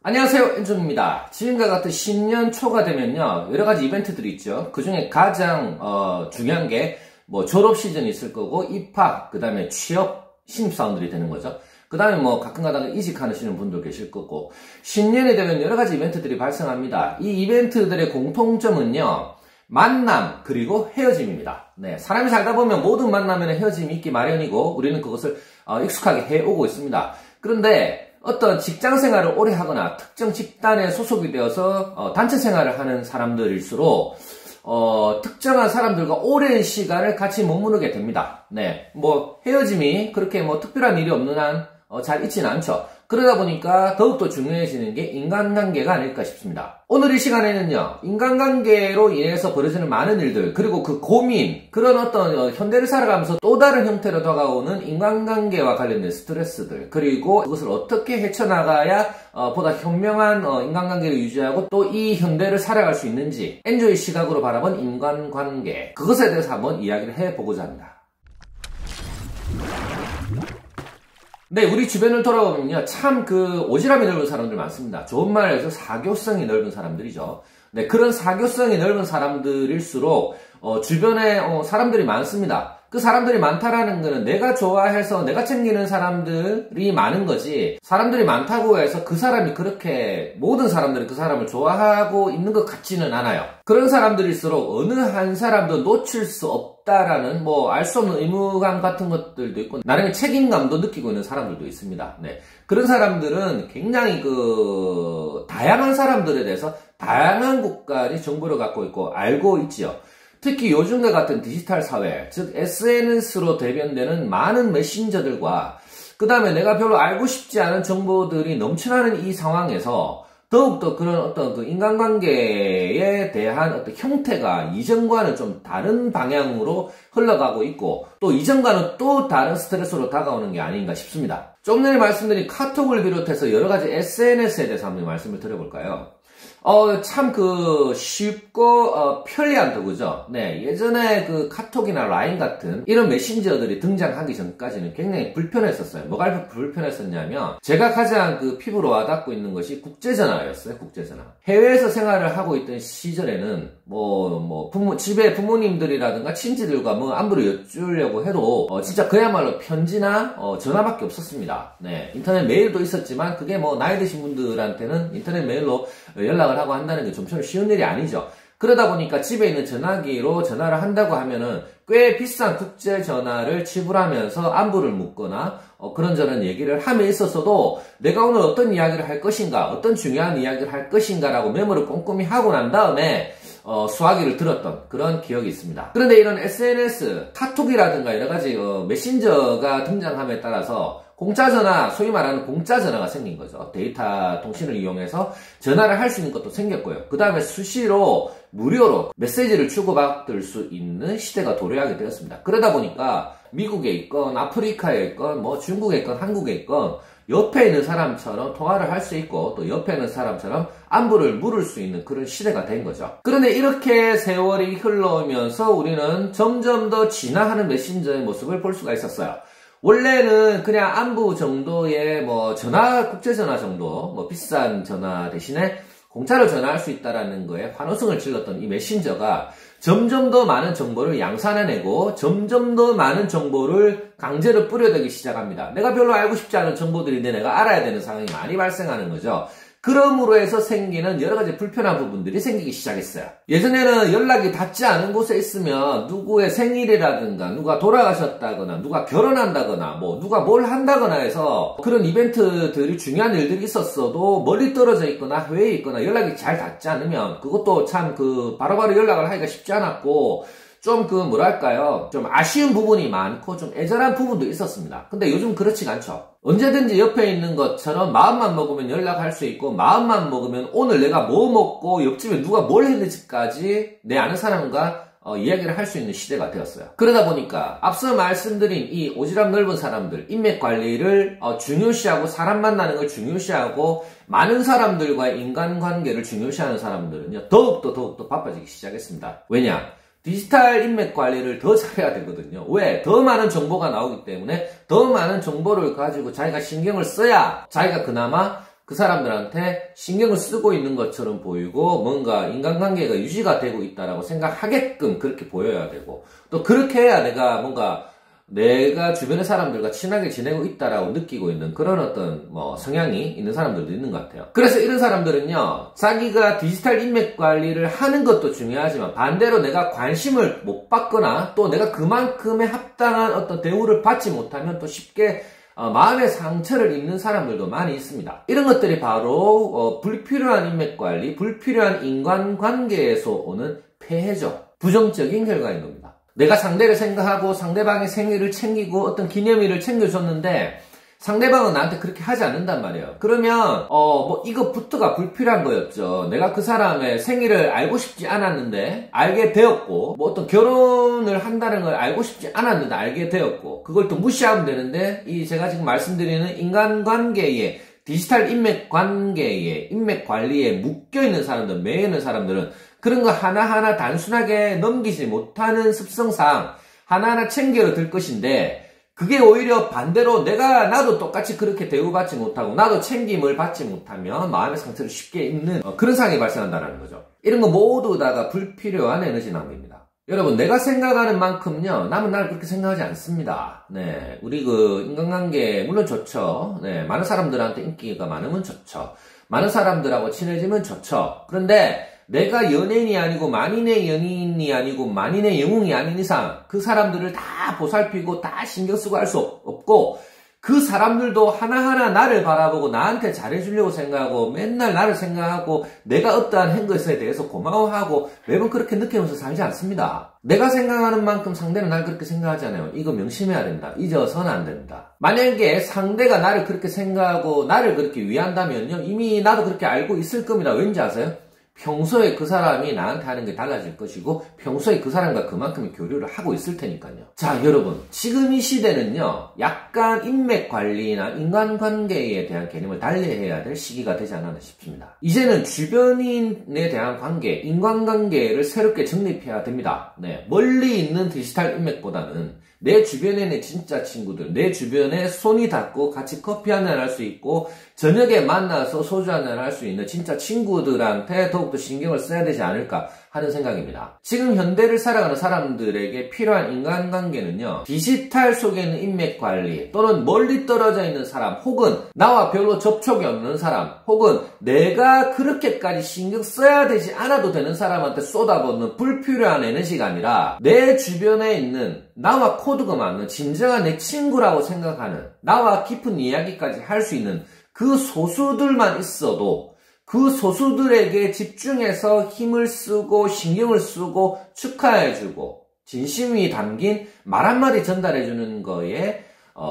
안녕하세요, 엔종입니다. 지금과 같은 신년 초가 되면요, 여러 가지 이벤트들이 있죠. 그 중에 가장 중요한 게 졸업 시즌이 있을 거고, 입학, 그 다음에 취업, 신입사원들이 되는 거죠. 그 다음에 가끔 가다가 이직하시는 분도 계실 거고, 신년이 되면 여러 가지 이벤트들이 발생합니다. 이 이벤트들의 공통점은요, 만남 그리고 헤어짐입니다. 네, 사람이 살다 보면 모든 만남에는 헤어짐이 있기 마련이고, 우리는 그것을 익숙하게 해오고 있습니다. 그런데 어떤 직장 생활을 오래 하거나 특정 집단에 소속이 되어서 단체 생활을 하는 사람들일수록 특정한 사람들과 오랜 시간을 같이 머무르게 됩니다. 네, 헤어짐이 그렇게 특별한 일이 없는 한 잘 있지는 않죠. 그러다 보니까 더욱더 중요해지는 게 인간관계가 아닐까 싶습니다. 오늘 이 시간에는요, 인간관계로 인해서 벌어지는 많은 일들, 그리고 그 고민, 그런 어떤 현대를 살아가면서 또 다른 형태로 다가오는 인간관계와 관련된 스트레스들, 그리고 그것을 어떻게 헤쳐나가야 보다 현명한 인간관계를 유지하고 또 이 현대를 살아갈 수 있는지, 엔조의 시각으로 바라본 인간관계, 그것에 대해서 한번 이야기를 해보고자 합니다. 네, 우리 주변을 돌아보면요, 참 오지랖이 넓은 사람들 많습니다. 좋은 말로 해서 사교성이 넓은 사람들이죠. 네, 그런 사교성이 넓은 사람들일수록 주변에 사람들이 많습니다. 그 사람들이 많다라는 거는 내가 좋아해서 내가 챙기는 사람들이 많은 거지, 사람들이 많다고 해서 그 사람이 그렇게 모든 사람들이 그 사람을 좋아하고 있는 것 같지는 않아요. 그런 사람들일수록 어느 한 사람도 놓칠 수 없다라는 알 수 없는 의무감 같은 것들도 있고, 나름의 책임감도 느끼고 있는 사람들도 있습니다. 네, 그런 사람들은 굉장히 다양한 사람들에 대해서 다양한 곳까지 정보를 갖고 있고 알고 있지요. 특히 요즘과 같은 디지털 사회, 즉 SNS로 대변되는 많은 메신저들과 그 다음에 내가 별로 알고 싶지 않은 정보들이 넘쳐나는 이 상황에서 더욱더 그런 어떤 인간관계에 대한 어떤 형태가 이전과는 좀 다른 방향으로 흘러가고 있고, 또 이전과는 또 다른 스트레스로 다가오는 게 아닌가 싶습니다. 좀 전에 말씀드린 카톡을 비롯해서 여러 가지 SNS에 대해서 한번 말씀을 드려볼까요? 참 쉽고 편리한 도구죠. 네, 예전에 카톡이나 라인 같은 이런 메신저들이 등장하기 전까지는 굉장히 불편했었어요. 뭐가 불편했었냐면, 제가 가장 피부로 와닿고 있는 것이 국제전화였어요. 국제전화. 해외에서 생활을 하고 있던 시절에는 집에 부모님들이라든가 친지들과 안부를 여쭈려고 해도 진짜 그야말로 편지나 전화밖에 없었습니다. 네, 인터넷 메일도 있었지만 그게 나이 드신 분들한테는 인터넷 메일로 연락을 하고 한다는 게 좀처럼 쉬운 일이 아니죠. 그러다 보니까 집에 있는 전화기로 전화를 한다고 하면은 꽤 비싼 국제 전화를 지불하면서 안부를 묻거나 그런저런 얘기를 함에 있어서도 내가 오늘 어떤 이야기를 할 것인가, 어떤 중요한 이야기를 할 것인가라고 메모를 꼼꼼히 하고 난 다음에 수화기를 들었던 그런 기억이 있습니다. 그런데 이런 SNS, 카톡이라든가 여러 가지 메신저가 등장함에 따라서 공짜전화, 소위 말하는 공짜전화가 생긴 거죠. 데이터 통신을 이용해서 전화를 할 수 있는 것도 생겼고요. 그 다음에 수시로 무료로 메시지를 주고받을 수 있는 시대가 도래하게 되었습니다. 그러다 보니까 미국에 있건 아프리카에 있건 중국에 있건 한국에 있건 옆에 있는 사람처럼 통화를 할 수 있고, 또 옆에 있는 사람처럼 안부를 물을 수 있는 그런 시대가 된 거죠. 그런데 이렇게 세월이 흘러오면서 우리는 점점 더 진화하는 메신저의 모습을 볼 수가 있었어요. 원래는 그냥 안부 정도의 국제전화 정도, 비싼 전화 대신에 공짜로 전화할 수 있다라는 거에 환호성을 질렀던 이 메신저가 점점 더 많은 정보를 양산해내고 점점 더 많은 정보를 강제로 뿌려대기 시작합니다. 내가 별로 알고 싶지 않은 정보들인데 내가 알아야 되는 상황이 많이 발생하는 거죠. 그럼으로 해서 생기는 여러 가지 불편한 부분들이 생기기 시작했어요. 예전에는 연락이 닿지 않은 곳에 있으면 누구의 생일이라든가 누가 돌아가셨다거나 누가 결혼한다거나 누가 뭘 한다거나 해서 그런 이벤트들이, 중요한 일들이 있었어도 멀리 떨어져 있거나 해외에 있거나 연락이 잘 닿지 않으면 그것도 참 바로바로 연락을 하기가 쉽지 않았고, 좀 좀 아쉬운 부분이 많고 좀 애절한 부분도 있었습니다. 근데 요즘 그렇지가 않죠. 언제든지 옆에 있는 것처럼 마음만 먹으면 연락할 수 있고, 마음만 먹으면 오늘 내가 뭐 먹고 옆집에 누가 뭘 했는지까지 내 아는 사람과 이야기를 할 수 있는 시대가 되었어요. 그러다 보니까 앞서 말씀드린 이 오지랖 넓은 사람들, 인맥 관리를 중요시하고, 사람 만나는 걸 중요시하고, 많은 사람들과의 인간관계를 중요시하는 사람들은요, 더욱더 바빠지기 시작했습니다. 왜냐? 디지털 인맥 관리를 더 잘해야 되거든요. 왜? 더 많은 정보가 나오기 때문에 더 많은 정보를 가지고 자기가 신경을 써야 자기가 그나마 그 사람들한테 신경을 쓰고 있는 것처럼 보이고 뭔가 인간관계가 유지가 되고 있다라고 생각하게끔 그렇게 보여야 되고 또 그렇게 해야 내가 주변의 사람들과 친하게 지내고 있다라고 느끼고 있는 그런 어떤 성향이 있는 사람들도 있는 것 같아요. 그래서 이런 사람들은요, 자기가 디지털 인맥 관리를 하는 것도 중요하지만 반대로 내가 관심을 못 받거나 또 내가 그만큼의 합당한 어떤 대우를 받지 못하면 또 쉽게 마음의 상처를 입는 사람들도 많이 있습니다. 이런 것들이 바로 불필요한 인맥 관리, 불필요한 인간관계에서 오는 폐해죠. 부정적인 결과인 겁니다. 내가 상대를 생각하고 상대방의 생일을 챙기고 어떤 기념일을 챙겨줬는데 상대방은 나한테 그렇게 하지 않는단 말이에요. 그러면 이것부터가 불필요한 거였죠. 내가 그 사람의 생일을 알고 싶지 않았는데 알게 되었고 어떤 결혼을 한다는 걸 알고 싶지 않았는데 알게 되었고 그걸 또 무시하면 되는데 제가 지금 말씀드리는 인간관계에 디지털 인맥 관계에 인맥 관리에 묶여있는 사람들, 매여있는 사람들은 그런 거 하나하나 단순하게 넘기지 못하는 습성상 하나하나 챙겨들 것인데 그게 오히려 반대로 나도 똑같이 그렇게 대우받지 못하고 나도 챙김을 받지 못하면 마음의 상처를 쉽게 입는 그런 상황이 발생한다는 거죠. 이런 거 모두 다가 불필요한 에너지 낭비입니다. 여러분, 내가 생각하는 만큼요, 남은 나를 그렇게 생각하지 않습니다. 네, 우리 인간관계 물론 좋죠. 네, 많은 사람들한테 인기가 많으면 좋죠. 많은 사람들하고 친해지면 좋죠. 그런데 내가 연예인이 아니고 만인의 연인이 아니고 만인의 영웅이 아닌 이상 그 사람들을 다 보살피고 다 신경 쓰고 할 수 없고 그 사람들도 하나하나 나를 바라보고 나한테 잘해주려고 생각하고 맨날 나를 생각하고 내가 어떠한 한 것에 대해서 고마워하고 매번 그렇게 느끼면서 살지 않습니다. 내가 생각하는 만큼 상대는 날 그렇게 생각하잖아요. 이거 명심해야 된다. 잊어서는 안 된다. 만약에 상대가 나를 그렇게 생각하고 나를 그렇게 위한다면요, 이미 나도 그렇게 알고 있을 겁니다. 왠지 아세요? 평소에 그 사람이 나한테 하는 게 달라질 것이고 평소에 그 사람과 그만큼의 교류를 하고 있을 테니까요. 자, 여러분, 지금 이 시대는요, 약간 인맥 관리나 인간관계에 대한 개념을 달리해야 될 시기가 되지 않았나 싶습니다. 이제는 주변인에 대한 관계, 인간관계를 새롭게 정립해야 됩니다. 네, 멀리 있는 디지털 인맥보다는 내 주변에 내 진짜 친구들, 내 주변에 손이 닿고 같이 커피 한잔 할 수 있고 저녁에 만나서 소주 한잔 할 수 있는 진짜 친구들한테 더욱더 신경을 써야 되지 않을까 하는 생각입니다. 지금 현대를 살아가는 사람들에게 필요한 인간관계는요, 디지털 속에 있는 인맥 관리 또는 멀리 떨어져 있는 사람 혹은 나와 별로 접촉이 없는 사람 혹은 내가 그렇게까지 신경 써야 되지 않아도 되는 사람한테 쏟아붓는 불필요한 에너지가 아니라 내 주변에 있는 나와 코드가 맞는 진정한 내 친구라고 생각하는 나와 깊은 이야기까지 할 수 있는 그 소수들만 있어도 그 소수들에게 집중해서 힘을 쓰고 신경을 쓰고 축하해주고 진심이 담긴 말 한마디 전달해주는 거에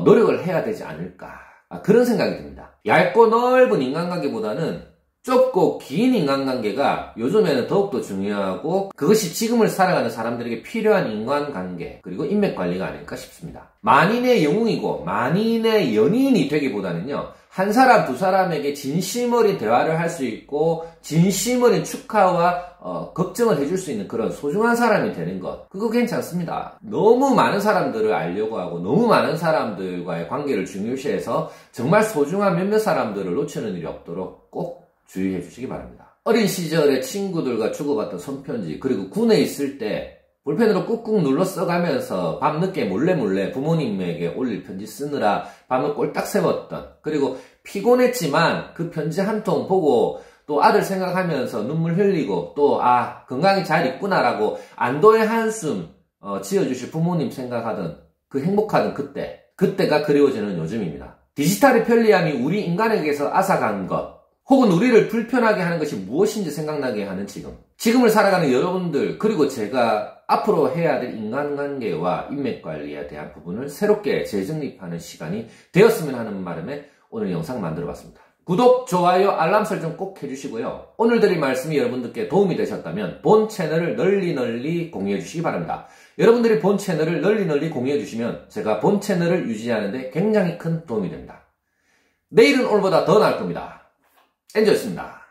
노력을 해야 되지 않을까, 그런 생각이 듭니다. 얇고 넓은 인간관계보다는 좁고 긴 인간관계가 요즘에는 더욱더 중요하고 그것이 지금을 살아가는 사람들에게 필요한 인간관계 그리고 인맥관리가 아닐까 싶습니다. 만인의 영웅이고 만인의 연인이 되기보다는요, 한 사람 두 사람에게 진심 어린 대화를 할 수 있고 진심 어린 축하와 걱정을 해줄 수 있는 그런 소중한 사람이 되는 것, 그거 괜찮습니다. 너무 많은 사람들을 알려고 하고 너무 많은 사람들과의 관계를 중요시해서 정말 소중한 몇몇 사람들을 놓치는 일이 없도록 꼭 주의해 주시기 바랍니다. 어린 시절에 친구들과 주고받던 손편지, 그리고 군에 있을 때 볼펜으로 꾹꾹 눌러 써가면서 밤늦게 몰래 부모님에게 올릴 편지 쓰느라 밤을 꼴딱 새웠던, 그리고 피곤했지만 그 편지 한 통 보고 또 아들 생각하면서 눈물 흘리고 또 건강히 잘 있구나라고 안도의 한숨 지어주실 부모님 생각하던 그 행복하던 그때가 그리워지는 요즘입니다. 디지털의 편리함이 우리 인간에게서 앗아간 것 혹은 우리를 불편하게 하는 것이 무엇인지 생각나게 하는 지금을 살아가는 여러분들, 그리고 제가 앞으로 해야 될 인간관계와 인맥관리에 대한 부분을 새롭게 재정립하는 시간이 되었으면 하는 바람에 오늘 영상 만들어봤습니다. 구독, 좋아요, 알람 설정 꼭 해주시고요. 오늘 드린 말씀이 여러분들께 도움이 되셨다면 본 채널을 널리 공유해 주시기 바랍니다. 여러분들이 본 채널을 널리 공유해 주시면 제가 본 채널을 유지하는 데 굉장히 큰 도움이 됩니다. 내일은 오늘보다 더 나을 겁니다. 엔조였습니다.